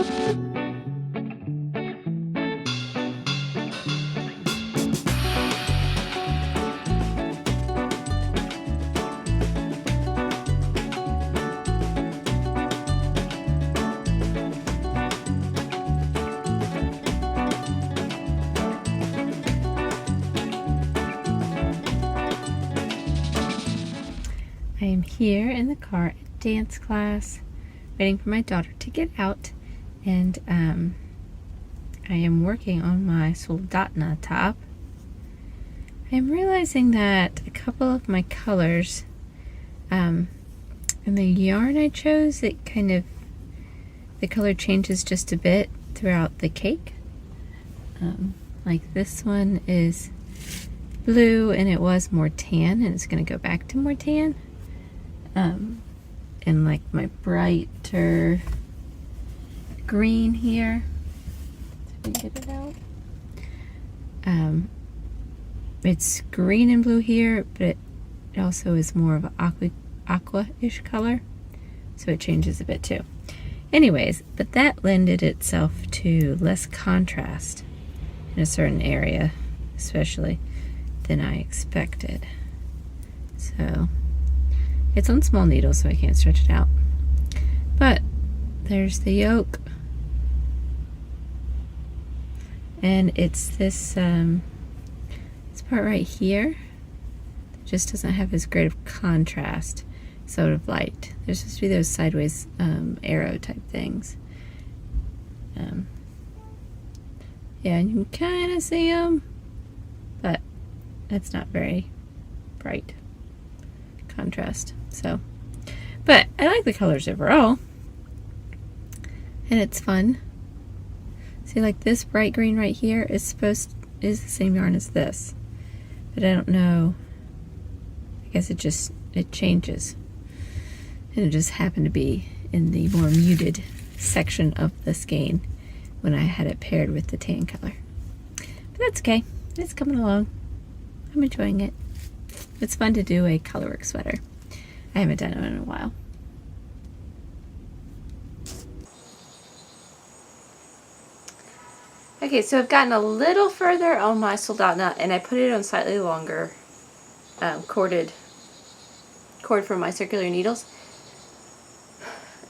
I am here in the car at dance class, waiting for my daughter to get out, and I am working on my Soldotna top. I am realizing that a couple of my colors, and the yarn I chose, the color changes just a bit throughout the cake. Like this one is blue and it was more tan, and it's going to go back to more tan. And like my brighter green here, so we can get it out. It's green and blue here, but it also is more of an aqua-ish color, so it changes a bit too. Anyways, but that lended itself to less contrast in a certain area, especially than I expected. So it's on small needles, so I can't stretch it out. But there's the yoke. And it's this part right here that just doesn't have as great of contrast, sort of light. There's supposed to be those sideways arrow type things. Yeah, and you can kind of see them, but that's not very bright contrast. So, but I like the colors overall, and it's fun. See, like this bright green right here is the same yarn as this, but I don't know. I guess it changes, and it just happened to be in the more muted section of the skein when I had it paired with the tan color. But that's okay. It's coming along. I'm enjoying it. It's fun to do a colorwork sweater. I haven't done it in a while. Okay, so I've gotten a little further on my Soldotna, and I put it on slightly longer cord from my circular needles.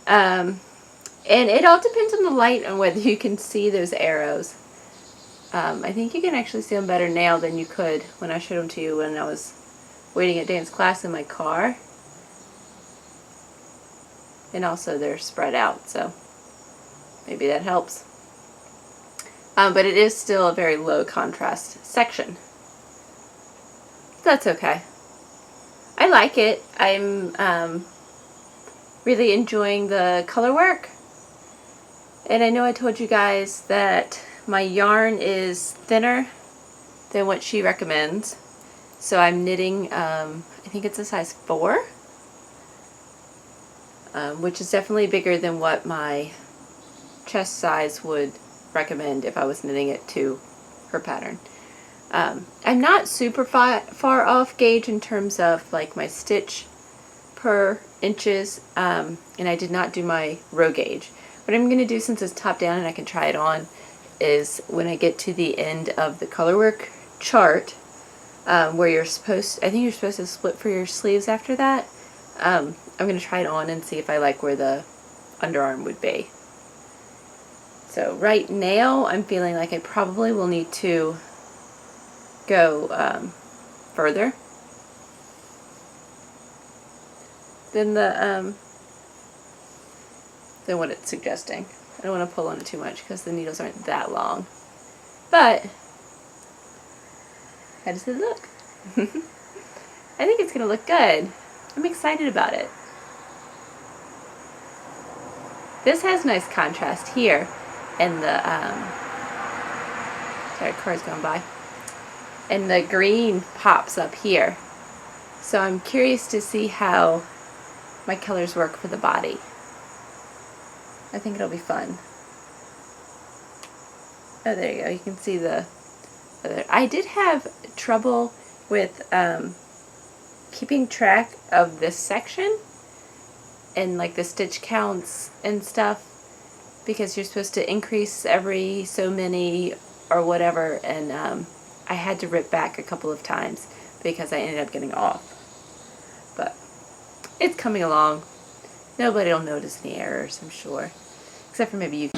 And it all depends on the light and whether you can see those arrows. I think you can actually see them better now than you could when I showed them to you when I was waiting at dance class in my car. And also they're spread out, so maybe that helps. But it is still a very low contrast section. That's okay. I like it. I'm really enjoying the color work. And I know I told you guys that my yarn is thinner than what she recommends. So I'm knitting, I think it's a size 4. Which is definitely bigger than what my chest size would recommend if I was knitting it to her pattern. I'm not super far off gauge in terms of like my stitch per inches, and I did not do my row gauge. What I'm going to do, since it's top down and I can try it on, is when I get to the end of the colorwork chart, where I think you're supposed to split for your sleeves after that. I'm going to try it on and see if I like where the underarm would be. So right now I'm feeling like I probably will need to go further than than what it's suggesting. I don't want to pull on it too much because the needles aren't that long. But how does it look? I think it's going to look good. I'm excited about it. This has nice contrast here, and the sorry, car's going by, and the green pops up here. So I'm curious to see how my colors work for the body. I think it'll be fun. Oh, there you go. You can see the other. I did have trouble with keeping track of this section and like the stitch counts and stuff because you're supposed to increase every so many or whatever, and I had to rip back a couple of times because I ended up getting off. But it's coming along. Nobody will notice any errors, I'm sure, except for maybe you.